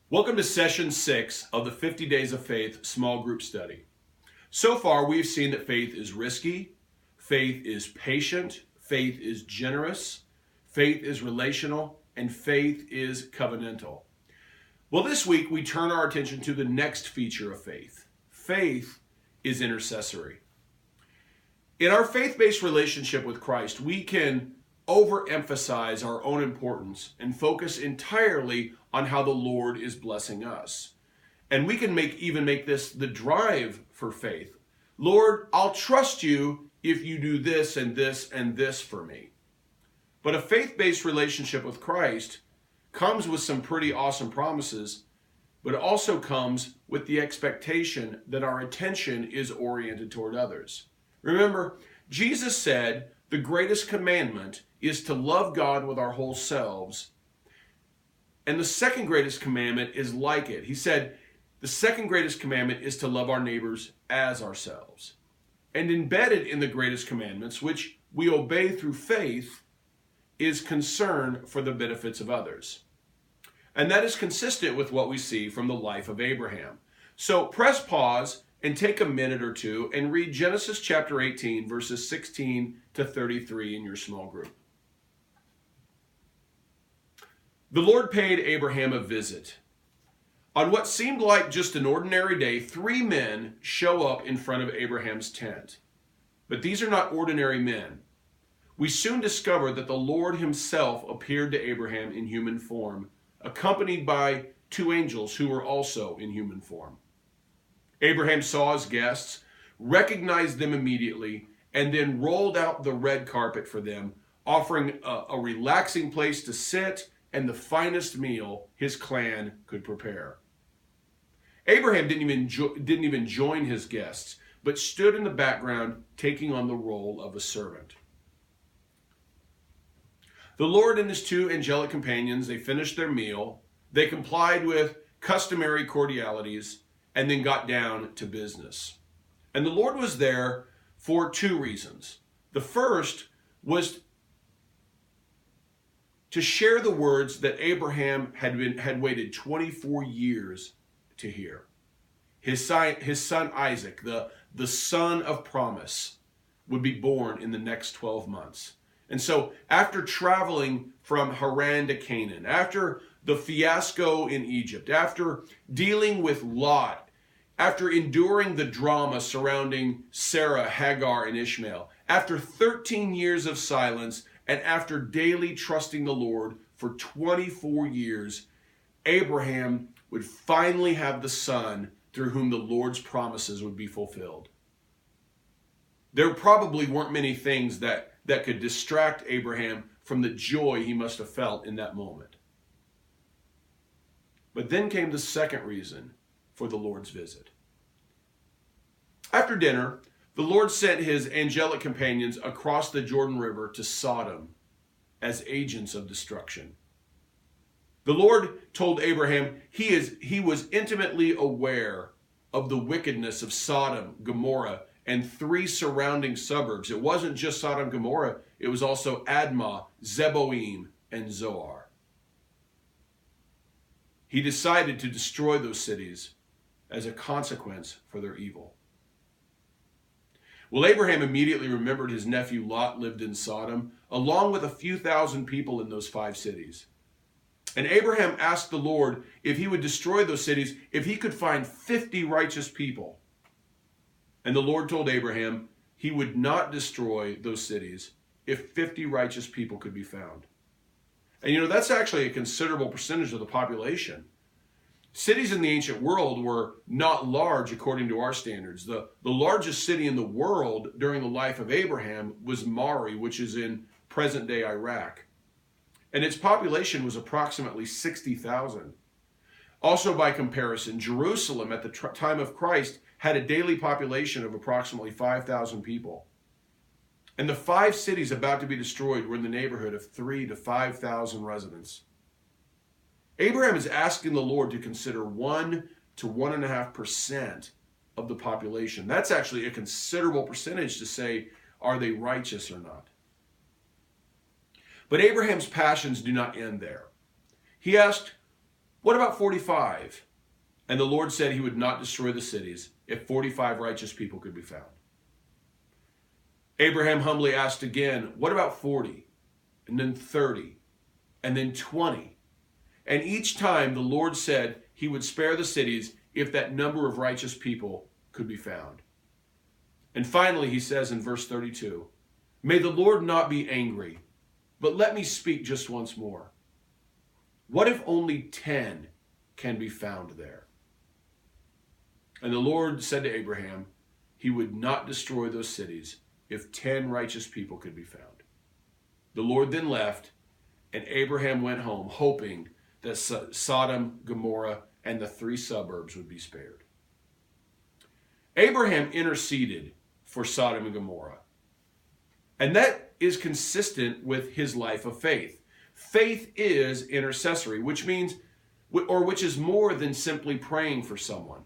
Welcome to session 6 of the 50 Days of Faith small group study. So far, we've seen that faith is risky, faith is patient, faith is generous, faith is relational, and faith is covenantal. Well, this week we turn our attention to the next feature of faith. Faith is intercessory. In our faith-based relationship with Christ, we can overemphasize our own importance and focus entirely on how the Lord is blessing us. And we can even make this the drive for faith. Lord, I'll trust you if you do this and this and this for me. But a faith-based relationship with Christ comes with some pretty awesome promises, but it also comes with the expectation that our attention is oriented toward others. Remember, Jesus said the greatest commandment is to love God with our whole selves. And the second greatest commandment is like it. He said, the second greatest commandment is to love our neighbors as ourselves. And embedded in the greatest commandments, which we obey through faith, is concern for the benefits of others. And that is consistent with what we see from the life of Abraham. So press pause and take a minute or two and read Genesis chapter 18, verses 16 to 33 in your small group. The Lord paid Abraham a visit. On what seemed like just an ordinary day, 3 men show up in front of Abraham's tent. But these are not ordinary men. We soon discover that the Lord himself appeared to Abraham in human form, accompanied by 2 angels who were also in human form. Abraham saw his guests, recognized them immediately, and then rolled out the red carpet for them, offering a relaxing place to sit and the finest meal his clan could prepare. Abraham didn't even join his guests, but stood in the background, taking on the role of a servant. The Lord and his 2 angelic companions, they finished their meal, they complied with customary cordialities, and then got down to business. And the Lord was there for 2 reasons. The first was to share the words that Abraham had waited 24 years to hear. His son Isaac, the son of promise, would be born in the next 12 months. And so after traveling from Haran to Canaan, after the fiasco in Egypt, after dealing with Lot, after enduring the drama surrounding Sarah, Hagar, and Ishmael, after 13 years of silence, and after daily trusting the Lord for 24 years, Abraham would finally have the son through whom the Lord's promises would be fulfilled. There probably weren't many things that could distract Abraham from the joy he must have felt in that moment. But then came the second reason for the Lord's visit. After dinner, the Lord sent his angelic companions across the Jordan River to Sodom as agents of destruction. The Lord told Abraham he was intimately aware of the wickedness of Sodom, Gomorrah, and 3 surrounding suburbs. It wasn't just Sodom and Gomorrah, it was also Admah, Zeboim, and Zoar. He decided to destroy those cities as a consequence for their evil. Well, Abraham immediately remembered his nephew Lot lived in Sodom, along with a few thousand people in those 5 cities. And Abraham asked the Lord if he would destroy those cities if he could find 50 righteous people. And the Lord told Abraham he would not destroy those cities if 50 righteous people could be found. And that's actually a considerable percentage of the population. Cities in the ancient world were not large according to our standards. The largest city in the world during the life of Abraham was Mari, which is in present-day Iraq. And its population was approximately 60,000. Also, by comparison, Jerusalem at the time of Christ had a daily population of approximately 5,000 people. And the 5 cities about to be destroyed were in the neighborhood of 3,000 to 5,000 residents. Abraham is asking the Lord to consider 1 to 1.5% of the population. That's actually a considerable percentage to say, are they righteous or not? But Abraham's passions do not end there. He asked, What about 45? And the Lord said he would not destroy the cities if 45 righteous people could be found. Abraham humbly asked again, what about 40? And then 30, and then 20. And each time the Lord said he would spare the cities if that number of righteous people could be found. And finally he says in verse 32, may the Lord not be angry, but let me speak just once more. What if only 10 can be found there? And the Lord said to Abraham, he would not destroy those cities if 10 righteous people could be found. The Lord then left, and Abraham went home, hoping that Sodom, Gomorrah, and the 3 suburbs would be spared. Abraham interceded for Sodom and Gomorrah. And that is consistent with his life of faith. Faith is intercessory, which is more than simply praying for someone.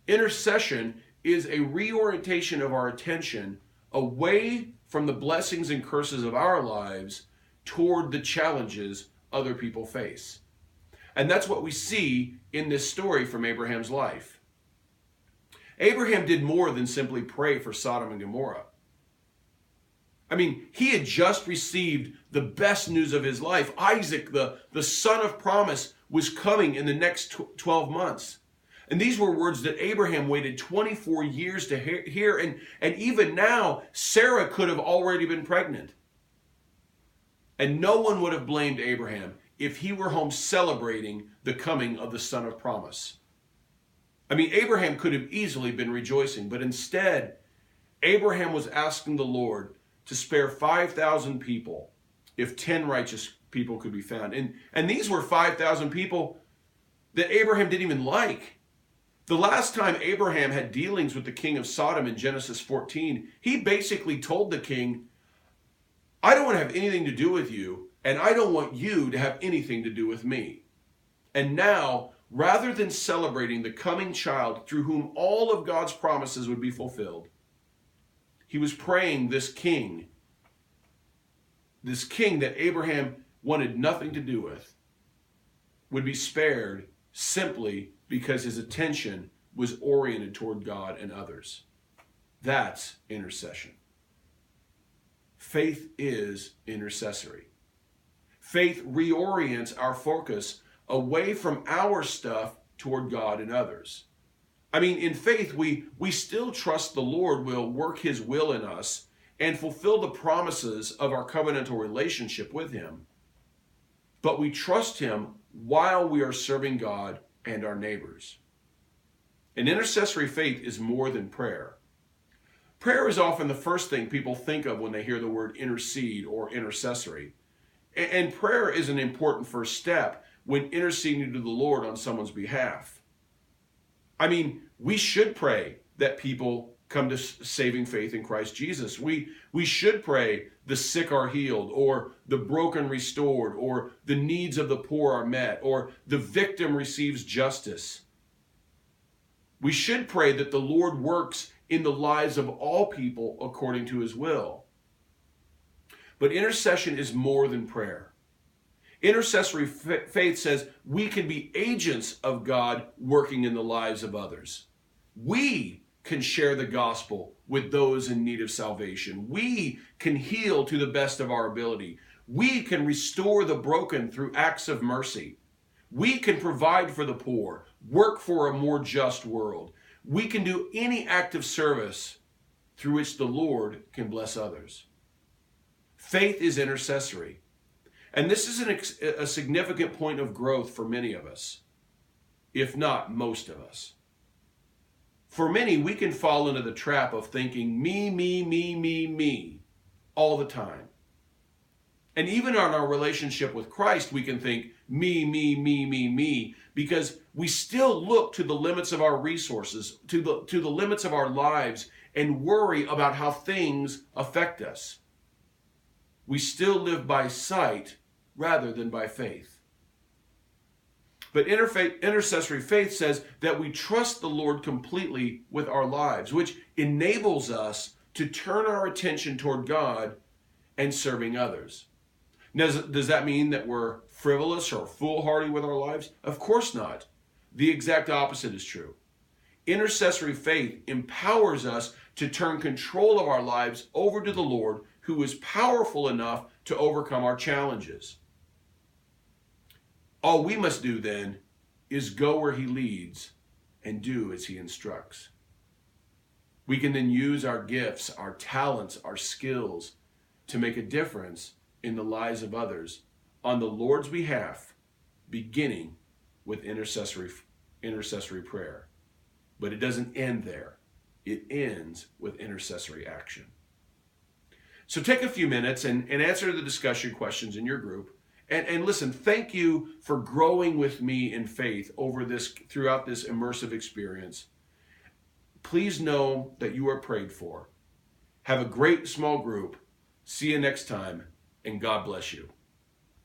Intercession is a reorientation of our attention away from the blessings and curses of our lives toward the challenges other people face. And that's what we see in this story from Abraham's life. Abraham did more than simply pray for Sodom and Gomorrah. I mean, he had just received the best news of his life. Isaac, the son of promise, was coming in the next 12 months. And these were words that Abraham waited 24 years to hear. And even now, Sarah could have already been pregnant. And no one would have blamed Abraham if he were home celebrating the coming of the son of promise. I mean, Abraham could have easily been rejoicing, but instead, Abraham was asking the Lord to spare 5,000 people if 10 righteous people could be found. And these were 5,000 people that Abraham didn't even like. The last time Abraham had dealings with the king of Sodom in Genesis 14, he basically told the king, I don't want to have anything to do with you, and I don't want you to have anything to do with me. And now, rather than celebrating the coming child through whom all of God's promises would be fulfilled, he was praying this king that Abraham wanted nothing to do with, would be spared simply because his attention was oriented toward God and others. That's intercession. Faith is intercessory. Faith reorients our focus away from our stuff toward God and others. I mean, in faith, we still trust the Lord will work his will in us and fulfill the promises of our covenantal relationship with him. But we trust him while we are serving God and our neighbors. An intercessory faith is more than prayer. Prayer is often the first thing people think of when they hear the word intercede or intercessory. And prayer is an important first step when interceding to the Lord on someone's behalf. I mean, we should pray that people come to saving faith in Christ Jesus. We should pray the sick are healed, or the broken restored, or the needs of the poor are met, or the victim receives justice. We should pray that the Lord works in the lives of all people according to his will. But intercession is more than prayer. Intercessory faith says we can be agents of God working in the lives of others. We can share the gospel with those in need of salvation. We can heal to the best of our ability. We can restore the broken through acts of mercy. We can provide for the poor, work for a more just world. We can do any act of service through which the Lord can bless others. Faith is intercessory. And this is a significant point of growth for many of us, if not most of us. For many, we can fall into the trap of thinking me all the time. And even on our relationship with Christ, we can think me, because we still look to the limits of our resources, to the limits of our lives, and worry about how things affect us. We still live by sight rather than by faith. But intercessory faith says that we trust the Lord completely with our lives, which enables us to turn our attention toward God and serving others. Does that mean that we're frivolous or foolhardy with our lives? Of course not. The exact opposite is true. Intercessory faith empowers us to turn control of our lives over to the Lord, who is powerful enough to overcome our challenges. All we must do then is go where he leads and do as he instructs. We can then use our gifts, our talents, our skills to make a difference in the lives of others on the Lord's behalf, beginning with intercessory prayer. But it doesn't end there. It ends with intercessory action. So take a few minutes and answer the discussion questions in your group. And listen, thank you for growing with me in faith throughout this immersive experience. Please know that you are prayed for. Have a great small group. See you next time, and God bless you.